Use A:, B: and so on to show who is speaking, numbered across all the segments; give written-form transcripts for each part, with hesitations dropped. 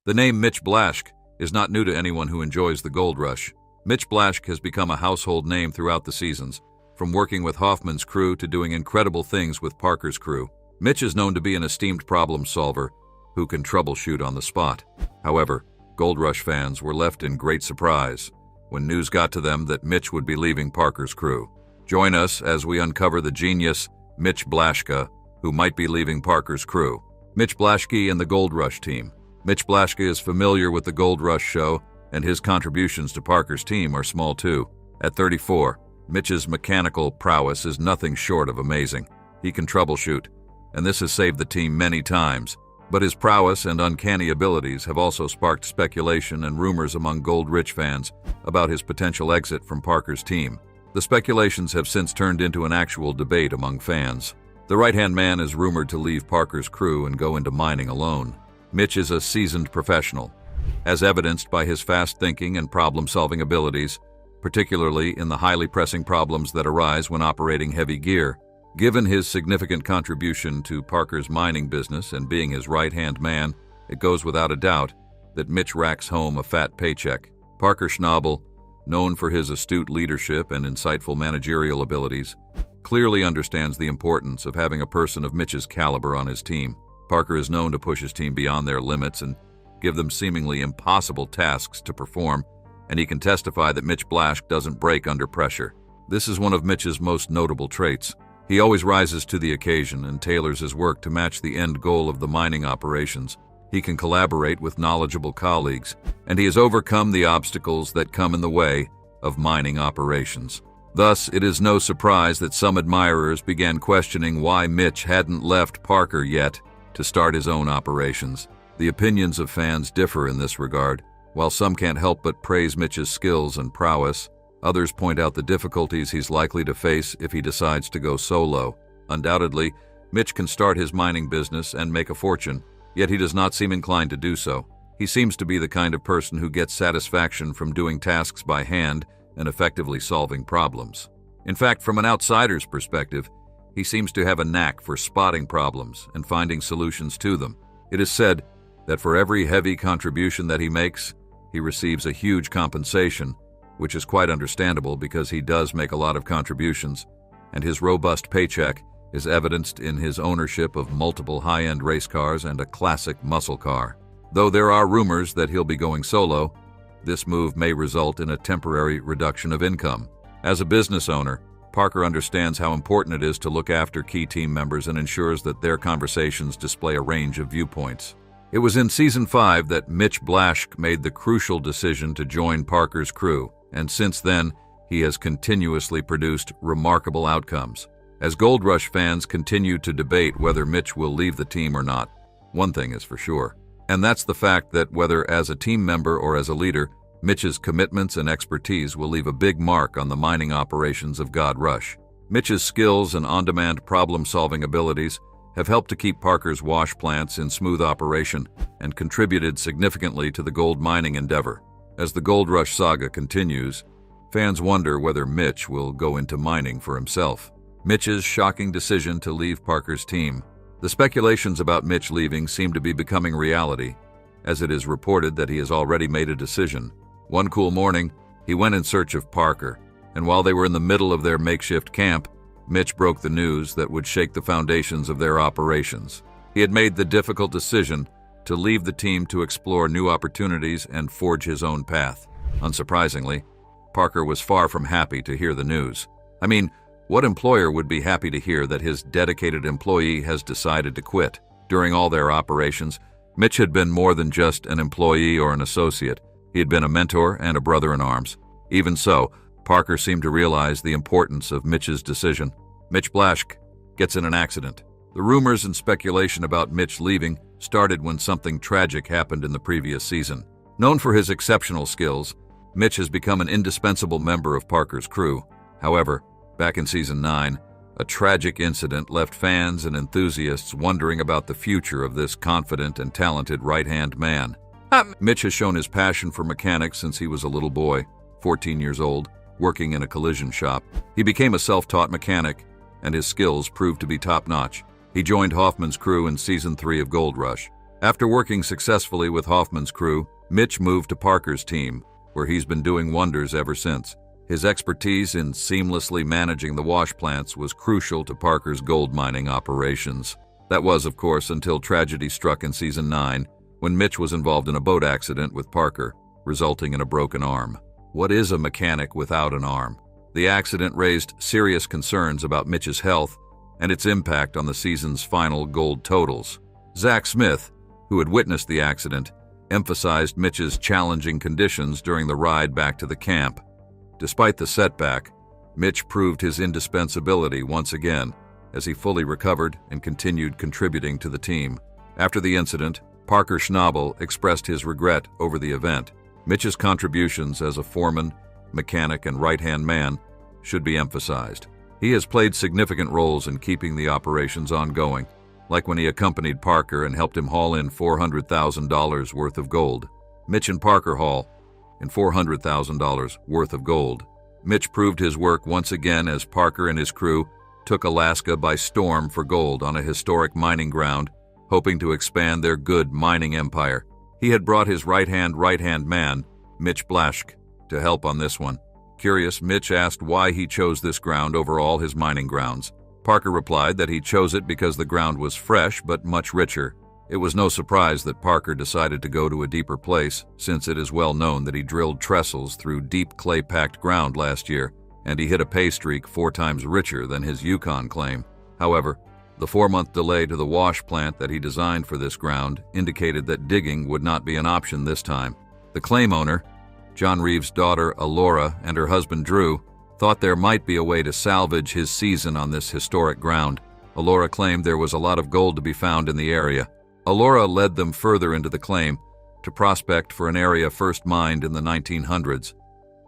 A: The name Mitch Blaschke is not new to anyone who enjoys the gold rush. Mitch Blaschke has become a household name throughout the seasons, from working with Hoffman's crew to doing incredible things with Parker's crew. Mitch is known to be an esteemed problem solver who can troubleshoot on the spot. However, Gold Rush fans were left in great surprise when news got to them that Mitch would be leaving Parker's crew. Join us as we uncover the genius Mitch Blaschke, who might be leaving Parker's crew. Mitch Blaschke and the Gold Rush team. Mitch Blaschke is familiar with the Gold Rush show, and his contributions to Parker's team are small too. At 34, Mitch's mechanical prowess is nothing short of amazing. He can troubleshoot, and this has saved the team many times. But his prowess and uncanny abilities have also sparked speculation and rumors among Gold Rush fans about his potential exit from Parker's team. The speculations have since turned into an actual debate among fans. The right-hand man is rumored to leave Parker's crew and go into mining alone. Mitch is a seasoned professional, as evidenced by his fast thinking and problem-solving abilities, particularly in the highly pressing problems that arise when operating heavy gear. Given his significant contribution to Parker's mining business and being his right-hand man, it goes without a doubt that Mitch racks home a fat paycheck. Parker Schnabel, known for his astute leadership and insightful managerial abilities, clearly understands the importance of having a person of Mitch's caliber on his team. Parker is known to push his team beyond their limits and give them seemingly impossible tasks to perform, and he can testify that Mitch Blaschke doesn't break under pressure. This is one of Mitch's most notable traits. He always rises to the occasion and tailors his work to match the end goal of the mining operations. He can collaborate with knowledgeable colleagues, and he has overcome the obstacles that come in the way of mining operations. Thus, it is no surprise that some admirers began questioning why Mitch hadn't left Parker yet to start his own operations. The opinions of fans differ in this regard. While some can't help but praise Mitch's skills and prowess, others point out the difficulties he's likely to face if he decides to go solo. Undoubtedly, Mitch can start his mining business and make a fortune, yet he does not seem inclined to do so. He seems to be the kind of person who gets satisfaction from doing tasks by hand and effectively solving problems. In fact, from an outsider's perspective, he seems to have a knack for spotting problems and finding solutions to them. It is said that for every heavy contribution that he makes, he receives a huge compensation, which is quite understandable because he does make a lot of contributions, and his robust paycheck is evidenced in his ownership of multiple high-end race cars and a classic muscle car. Though there are rumors that he'll be going solo, this move may result in a temporary reduction of income. As a business owner, Parker understands how important it is to look after key team members and ensures that their conversations display a range of viewpoints. It was in Season 5 that Mitch Blaschke made the crucial decision to join Parker's crew, and since then, he has continuously produced remarkable outcomes. As Gold Rush fans continue to debate whether Mitch will leave the team or not, one thing is for sure, and that's the fact that whether as a team member or as a leader, Mitch's commitments and expertise will leave a big mark on the mining operations of Gold Rush. Mitch's skills and on-demand problem-solving abilities have helped to keep Parker's wash plants in smooth operation and contributed significantly to the gold mining endeavor. As the Gold Rush saga continues, fans wonder whether Mitch will go into mining for himself. Mitch's shocking decision to leave Parker's team. The speculations about Mitch leaving seem to be becoming reality, as it is reported that he has already made a decision. One cool morning, he went in search of Parker, and while they were in the middle of their makeshift camp, Mitch broke the news that would shake the foundations of their operations. He had made the difficult decision to leave the team to explore new opportunities and forge his own path. Unsurprisingly, Parker was far from happy to hear the news. I mean, what employer would be happy to hear that his dedicated employee has decided to quit? During all their operations, Mitch had been more than just an employee or an associate. He had been a mentor and a brother-in-arms. Even so, Parker seemed to realize the importance of Mitch's decision. Mitch Blaschke gets in an accident. The rumors and speculation about Mitch leaving started when something tragic happened in the previous season. Known for his exceptional skills, Mitch has become an indispensable member of Parker's crew. However, back in Season 9, a tragic incident left fans and enthusiasts wondering about the future of this confident and talented right-hand man. Mitch has shown his passion for mechanics since he was a little boy, 14 years old, working in a collision shop. He became a self-taught mechanic, and his skills proved to be top-notch. He joined Hoffman's crew in Season 3 of Gold Rush. After working successfully with Hoffman's crew, Mitch moved to Parker's team, where he's been doing wonders ever since. His expertise in seamlessly managing the wash plants was crucial to Parker's gold mining operations. That was, of course, until tragedy struck in Season 9, when Mitch was involved in a boat accident with Parker, resulting in a broken arm. What is a mechanic without an arm? The accident raised serious concerns about Mitch's health and its impact on the season's final gold totals. Zach Smith, who had witnessed the accident, emphasized Mitch's challenging conditions during the ride back to the camp. Despite the setback, Mitch proved his indispensability once again as he fully recovered and continued contributing to the team. After the incident, Parker Schnabel expressed his regret over the event. Mitch's contributions as a foreman, mechanic, and right-hand man should be emphasized. He has played significant roles in keeping the operations ongoing, like when he accompanied Parker and helped him haul in $400,000 worth of gold. Mitch and Parker haul in $400,000 worth of gold. Mitch proved his work once again as Parker and his crew took Alaska by storm for gold on a historic mining ground, hoping to expand their good mining empire. He had brought his right-hand man, Mitch Blaschke, to help on this one. Curious, Mitch asked why he chose this ground over all his mining grounds. Parker replied that he chose it because the ground was fresh but much richer. It was no surprise that Parker decided to go to a deeper place, since it is well known that he drilled trestles through deep clay-packed ground last year, and he hit a pay streak 4 times richer than his Yukon claim. However, the 4-month delay to the wash plant that he designed for this ground indicated that digging would not be an option this time. The claim owner, John Reeves' daughter Alora and her husband Drew, thought there might be a way to salvage his season on this historic ground. Alora claimed there was a lot of gold to be found in the area. Alora led them further into the claim to prospect for an area first mined in the 1900s.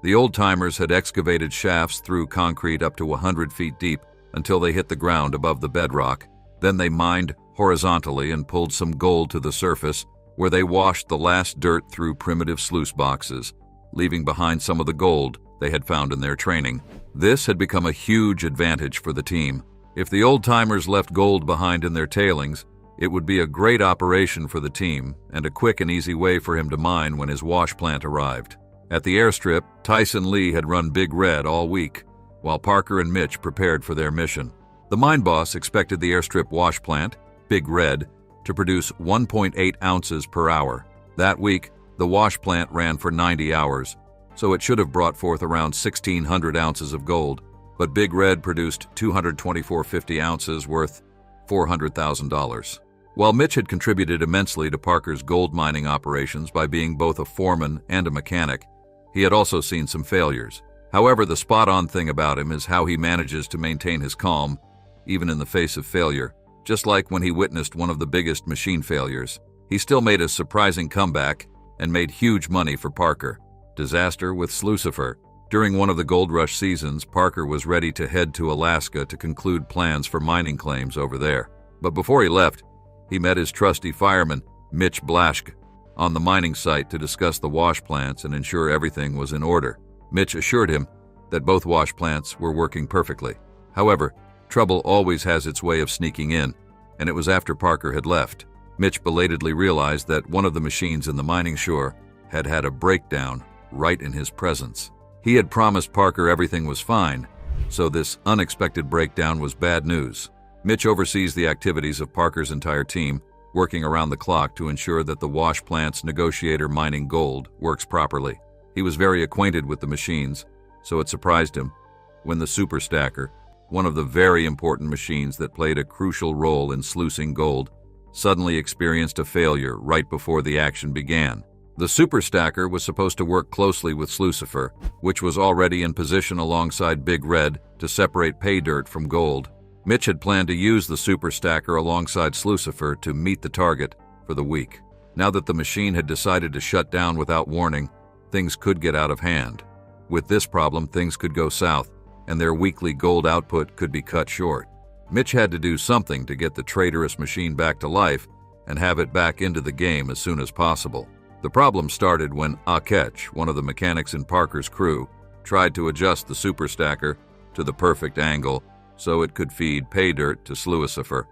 A: The old-timers had excavated shafts through concrete up to 100 feet deep until they hit the ground above the bedrock. Then they mined horizontally and pulled some gold to the surface, where they washed the last dirt through primitive sluice boxes, leaving behind some of the gold they had found in their training. This had become a huge advantage for the team. If the old-timers left gold behind in their tailings, it would be a great operation for the team and a quick and easy way for him to mine when his wash plant arrived. At the airstrip, Tyson Lee had run Big Red all week, while Parker and Mitch prepared for their mission. The mine boss expected the airstrip wash plant, Big Red, to produce 1.8 ounces per hour. That week, the wash plant ran for 90 hours, so it should have brought forth around 1,600 ounces of gold, but Big Red produced 224.50 ounces worth $400,000. While Mitch had contributed immensely to Parker's gold mining operations by being both a foreman and a mechanic, he had also seen some failures. However, the spot-on thing about him is how he manages to maintain his calm, even in the face of failure. Just like when he witnessed one of the biggest machine failures, he still made a surprising comeback and made huge money for Parker. Disaster with Slucifer. During one of the gold rush seasons, Parker was ready to head to Alaska to conclude plans for mining claims over there. But before he left, he met his trusty fireman, Mitch Blaschke, on the mining site to discuss the wash plants and ensure everything was in order. Mitch assured him that both wash plants were working perfectly. However, trouble always has its way of sneaking in, and it was after Parker had left. Mitch belatedly realized that one of the machines in the mining shore had had a breakdown right in his presence. He had promised Parker everything was fine, so this unexpected breakdown was bad news. Mitch oversees the activities of Parker's entire team, working around the clock to ensure that the wash plant's negotiator mining gold works properly. He was very acquainted with the machines, so it surprised him when the super stacker, one of the very important machines that played a crucial role in sluicing gold, suddenly experienced a failure right before the action began. The super stacker was supposed to work closely with Slucifer, which was already in position alongside Big Red to separate pay dirt from gold. Mitch had planned to use the super stacker alongside Slucifer to meet the target for the week. Now that the machine had decided to shut down without warning, things could get out of hand. With this problem, things could go south, and their weekly gold output could be cut short. Mitch had to do something to get the traitorous machine back to life and have it back into the game as soon as possible. The problem started when Akech, one of the mechanics in Parker's crew, tried to adjust the super stacker to the perfect angle so it could feed pay dirt to Slucifer.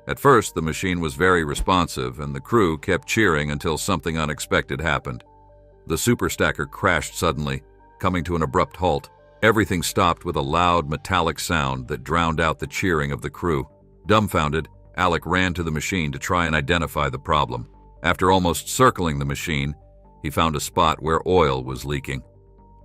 A: At first, the machine was very responsive, and the crew kept cheering until something unexpected happened. The superstacker crashed suddenly, coming to an abrupt halt. Everything stopped with a loud, metallic sound that drowned out the cheering of the crew. Dumbfounded, Alec ran to the machine to try and identify the problem. After almost circling the machine, he found a spot where oil was leaking.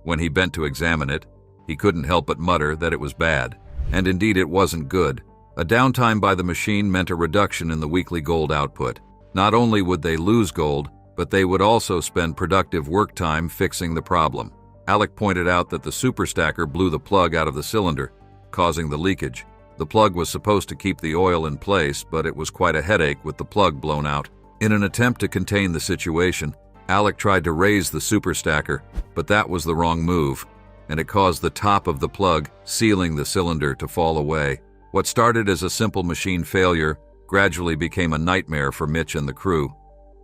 A: When he bent to examine it, he couldn't help but mutter that it was bad. And indeed it wasn't good. A downtime by the machine meant a reduction in the weekly gold output. Not only would they lose gold, but they would also spend productive work time fixing the problem. Alec pointed out that the superstacker blew the plug out of the cylinder, causing the leakage. The plug was supposed to keep the oil in place, but it was quite a headache with the plug blown out. In an attempt to contain the situation, Alec tried to raise the superstacker, but that was the wrong move, and it caused the top of the plug, sealing the cylinder, to fall away. What started as a simple machine failure gradually became a nightmare for Mitch and the crew.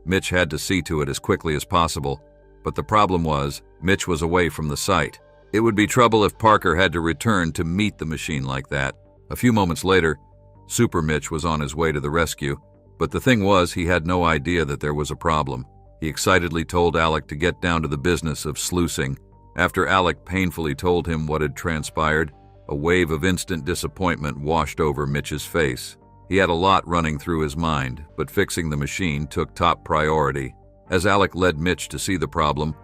A: Mitch had to see to it as quickly as possible, but the problem was, Mitch was away from the site. It would be trouble if Parker had to return to meet the machine like that. A few moments later, Super Mitch was on his way to the rescue, but the thing was, he had no idea that there was a problem. He excitedly told Alec to get down to the business of sluicing. After Alec painfully told him what had transpired, a wave of instant disappointment washed over Mitch's face. He had a lot running through his mind, but fixing the machine took top priority. As Alec led Mitch to see the problem,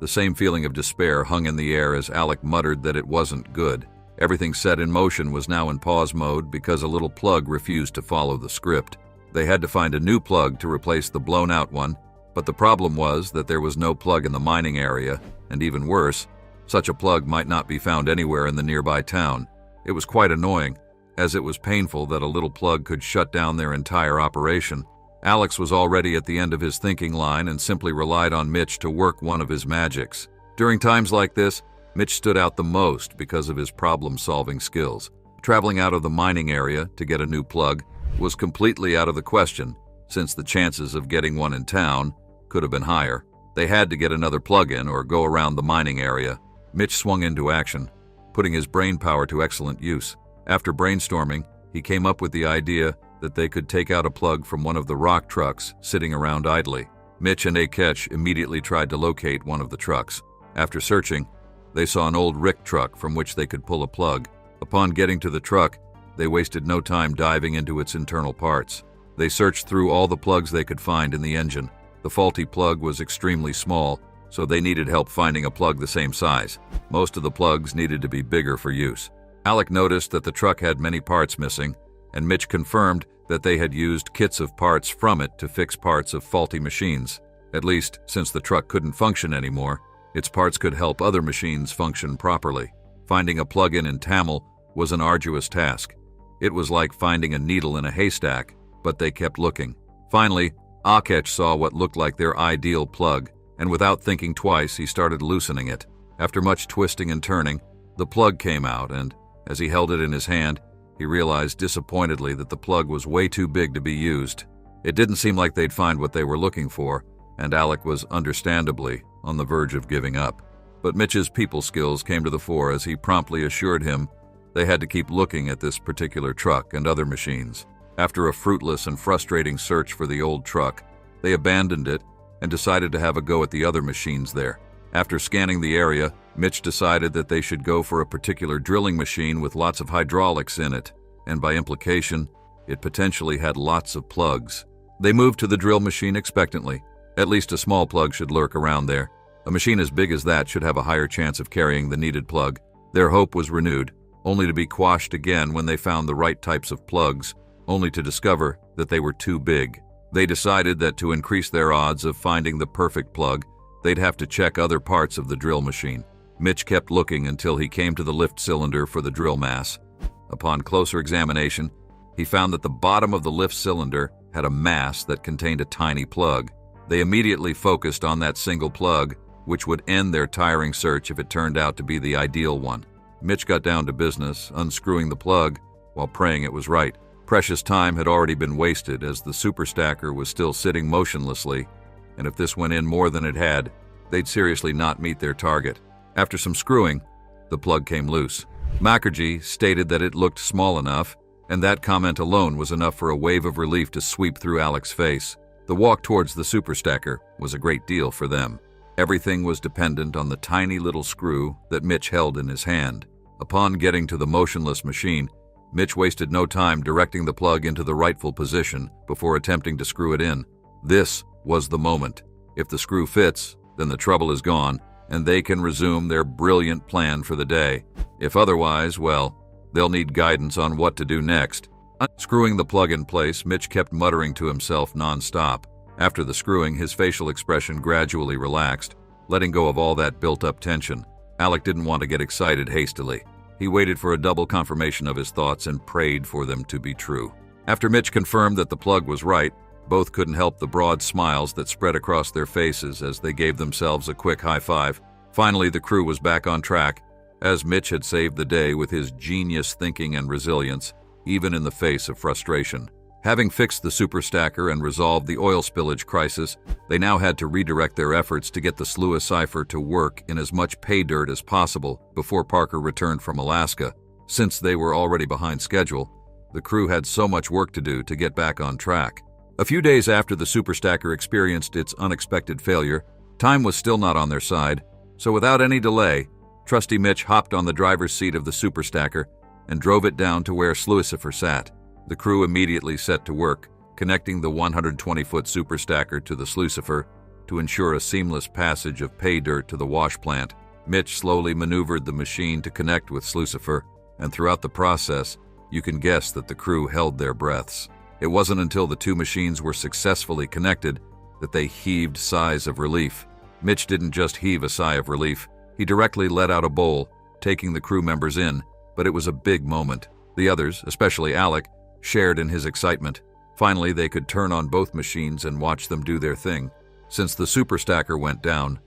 A: the same feeling of despair hung in the air as Alec muttered that it wasn't good. Everything set in motion was now in pause mode because a little plug refused to follow the script. They had to find a new plug to replace the blown-out one, but the problem was that there was no plug in the mining area, and even worse, such a plug might not be found anywhere in the nearby town. It was quite annoying, as it was painful that a little plug could shut down their entire operation. Alex was already at the end of his thinking line and simply relied on Mitch to work one of his magics. During times like this, Mitch stood out the most because of his problem-solving skills. Traveling out of the mining area to get a new plug was completely out of the question, since the chances of getting one in town could have been higher. They had to get another plug in or go around the mining area. Mitch swung into action, putting his brain power to excellent use. After brainstorming, he came up with the idea that they could take out a plug from one of the rock trucks sitting around idly. Mitch and Akesh immediately tried to locate one of the trucks. After searching, they saw an old rick truck from which they could pull a plug. Upon getting to the truck, they wasted no time diving into its internal parts. They searched through all the plugs they could find in the engine. The faulty plug was extremely small, so they needed help finding a plug the same size. Most of the plugs needed to be bigger for use. Alec noticed that the truck had many parts missing, and Mitch confirmed that they had used kits of parts from it to fix parts of faulty machines. At least, since the truck couldn't function anymore, its parts could help other machines function properly. Finding a plug-in in Tamil was an arduous task. It was like finding a needle in a haystack, but they kept looking. Finally, Akesh saw what looked like their ideal plug, and without thinking twice, he started loosening it. After much twisting and turning, the plug came out, and as he held it in his hand, he realized disappointedly that the plug was way too big to be used. It didn't seem like they'd find what they were looking for, and Alec was understandably on the verge of giving up. But Mitch's people skills came to the fore as he promptly assured him they had to keep looking at this particular truck and other machines. After a fruitless and frustrating search for the old truck, they abandoned it and decided to have a go at the other machines there. After scanning the area, Mitch decided that they should go for a particular drilling machine with lots of hydraulics in it, and by implication, it potentially had lots of plugs. They moved to the drill machine expectantly. At least a small plug should lurk around there. A machine as big as that should have a higher chance of carrying the needed plug. Their hope was renewed, only to be quashed again when they found the right types of plugs, only to discover that they were too big. They decided that to increase their odds of finding the perfect plug, they'd have to check other parts of the drill machine. Mitch kept looking until he came to the lift cylinder for the drill mass. Upon closer examination, he found that the bottom of the lift cylinder had a mass that contained a tiny plug. They immediately focused on that single plug, which would end their tiring search if it turned out to be the ideal one. Mitch got down to business, unscrewing the plug while praying it was right. Precious time had already been wasted as the superstacker was still sitting motionlessly, and if this went in more than it had, they'd seriously not meet their target. After some screwing, the plug came loose. Mukherjee stated that it looked small enough, And that comment alone was enough for a wave of relief to sweep through Alec's face. The walk towards the superstacker was a great deal for them. Everything was dependent on the tiny little screw that Mitch held in his hand. Upon getting to the motionless machine, Mitch wasted no time directing the plug into the rightful position before attempting to screw it in. This was the moment. If the screw fits, then the trouble is gone, and they can resume their brilliant plan for the day. If otherwise, well, they'll need guidance on what to do next. Screwing the plug in place, Mitch kept muttering to himself non-stop. After the screwing, his facial expression gradually relaxed, letting go of all that built-up tension. Alec didn't want to get excited hastily. He waited for a double confirmation of his thoughts and prayed for them to be true. After Mitch confirmed that the plug was right, both couldn't help the broad smiles that spread across their faces as they gave themselves a quick high five. Finally, the crew was back on track, as Mitch had saved the day with his genius thinking and resilience, even in the face of frustration. Having fixed the superstacker and resolved the oil spillage crisis, they now had to redirect their efforts to get the Sluice cipher to work in as much pay dirt as possible before Parker returned from Alaska. Since they were already behind schedule, the crew had so much work to do to get back on track. A few days after the superstacker experienced its unexpected failure, time was still not on their side, so without any delay, Trusty Mitch hopped on the driver's seat of the superstacker and drove it down to where Sluicifer sat. The crew immediately set to work, connecting the 120-foot superstacker to the Sluicifer to ensure a seamless passage of pay dirt to the wash plant. Mitch slowly maneuvered the machine to connect with Sluicifer, and throughout the process, you can guess that the crew held their breaths. It wasn't until the two machines were successfully connected that they heaved sighs of relief. Mitch didn't just heave a sigh of relief, he directly let out a bowl, taking the crew members in, but it was a big moment. The others, especially Alec, shared in his excitement. Finally, they could turn on both machines and watch them do their thing. Since the superstacker went down,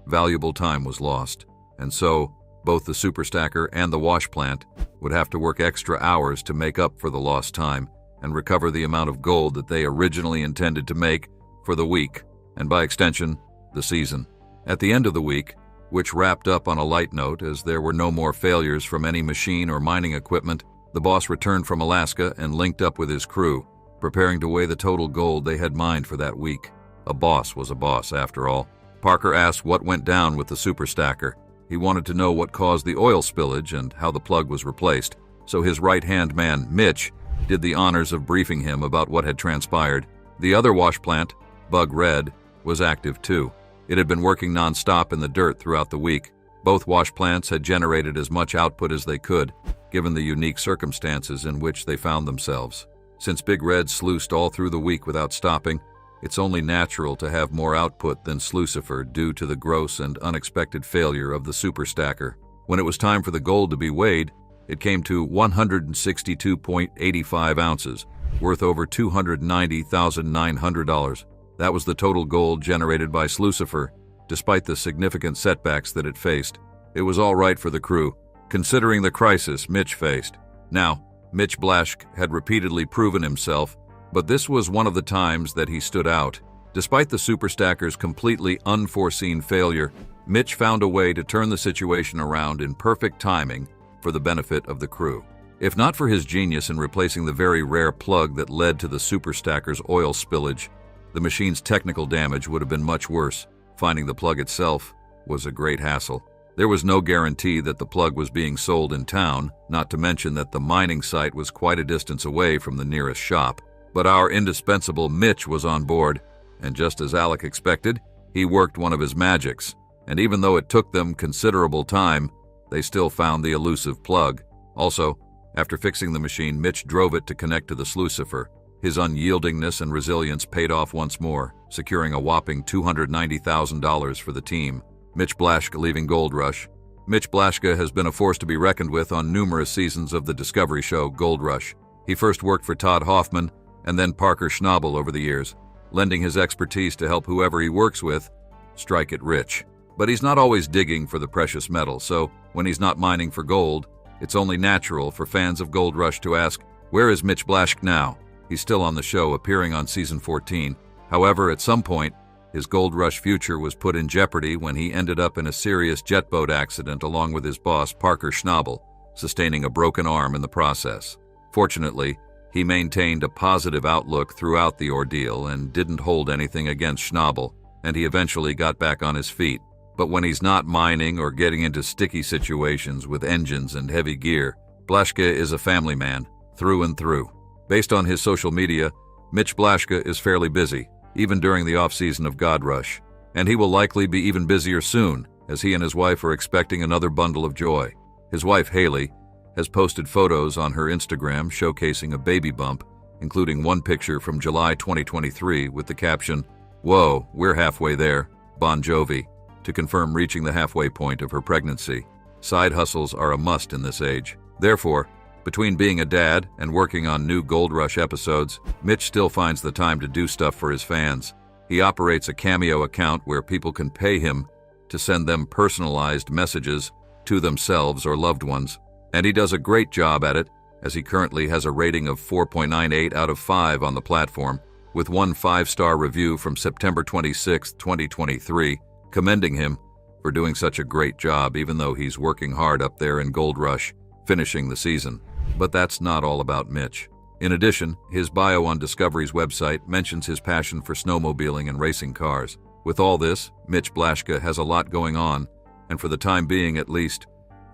A: valuable time was lost, and so both the superstacker and the wash plant would have to work extra hours to make up for the lost time and recover the amount of gold that they originally intended to make for the week, and by extension, the season. At the end of the week, which wrapped up on a light note as there were no more failures from any machine or mining equipment, the boss returned from Alaska and linked up with his crew, preparing to weigh the total gold they had mined for that week. A boss was a boss, after all. Parker asked what went down with the superstacker. He wanted to know what caused the oil spillage and how the plug was replaced, so his right-hand man, Mitch, did the honors of briefing him about what had transpired. The other wash plant, Bug Red, was active too. It had been working non-stop in the dirt throughout the week. Both wash plants had generated as much output as they could, given the unique circumstances in which they found themselves. Since Big Red sluiced all through the week without stopping, it's only natural to have more output than Sluicifer due to the gross and unexpected failure of the superstacker. When it was time for the gold to be weighed, it came to 162.85 ounces, worth over $290,900. That was the total gold generated by Sluicifer, despite the significant setbacks that it faced. It was all right for the crew, considering the crisis Mitch faced. Now, Mitch Blaschke had repeatedly proven himself, but this was one of the times that he stood out. Despite the superstacker's completely unforeseen failure, Mitch found a way to turn the situation around in perfect timing for the benefit of the crew. If not for his genius in replacing the very rare plug that led to the superstacker's oil spillage, the machine's technical damage would have been much worse. Finding the plug itself was a great hassle. There was no guarantee that the plug was being sold in town, not to mention that the mining site was quite a distance away from the nearest shop. But our indispensable Mitch was on board, and just as Alec expected, he worked one of his magics. And even though it took them considerable time, they still found the elusive plug. Also, after fixing the machine, Mitch drove it to connect to the Sluicifer. His unyieldingness and resilience paid off once more, securing a whopping $290,000 for the team. Mitch Blaschke leaving Gold Rush. Mitch Blaschke has been a force to be reckoned with on numerous seasons of the Discovery show Gold Rush. He first worked for Todd Hoffman and then Parker Schnabel over the years, lending his expertise to help whoever he works with strike it rich. But he's not always digging for the precious metal, so when he's not mining for gold, it's only natural for fans of Gold Rush to ask, where is Mitch Blaschke now? He's still on the show, appearing on season 14. However, at some point, his Gold Rush future was put in jeopardy when he ended up in a serious jet boat accident along with his boss, Parker Schnabel, sustaining a broken arm in the process. Fortunately, he maintained a positive outlook throughout the ordeal and didn't hold anything against Schnabel, and he eventually got back on his feet. But when he's not mining or getting into sticky situations with engines and heavy gear, Blaschke is a family man, through and through. Based on his social media, Mitch Blaschke is fairly busy, even during the off-season of God Rush, and he will likely be even busier soon, as he and his wife are expecting another bundle of joy. His wife, Haley, has posted photos on her Instagram showcasing a baby bump, including one picture from July 2023 with the caption, "Whoa, we're halfway there, Bon Jovi," to confirm reaching the halfway point of her pregnancy. Side hustles are a must in this age. Therefore, between being a dad and working on new Gold Rush episodes, Mitch still finds the time to do stuff for his fans. He operates a Cameo account where people can pay him to send them personalized messages to themselves or loved ones. And he does a great job at it, as he currently has a rating of 4.98 out of 5 on the platform, with one 5-star review from September 26, 2023, commending him for doing such a great job even though he's working hard up there in Gold Rush, finishing the season. But that's not all about Mitch. In addition, his bio on Discovery's website mentions his passion for snowmobiling and racing cars. With all this, Mitch Blaschke has a lot going on, and for the time being at least,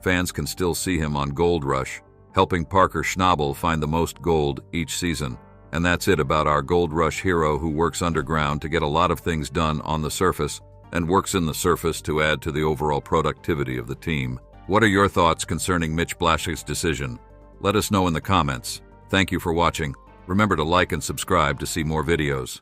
A: fans can still see him on Gold Rush, helping Parker Schnabel find the most gold each season. And that's it about our Gold Rush hero who works underground to get a lot of things done on the surface and works in the surface to add to the overall productivity of the team. What are your thoughts concerning Mitch Blaschke's decision? Let us know in the comments. Thank you for watching. Remember to like and subscribe to see more videos.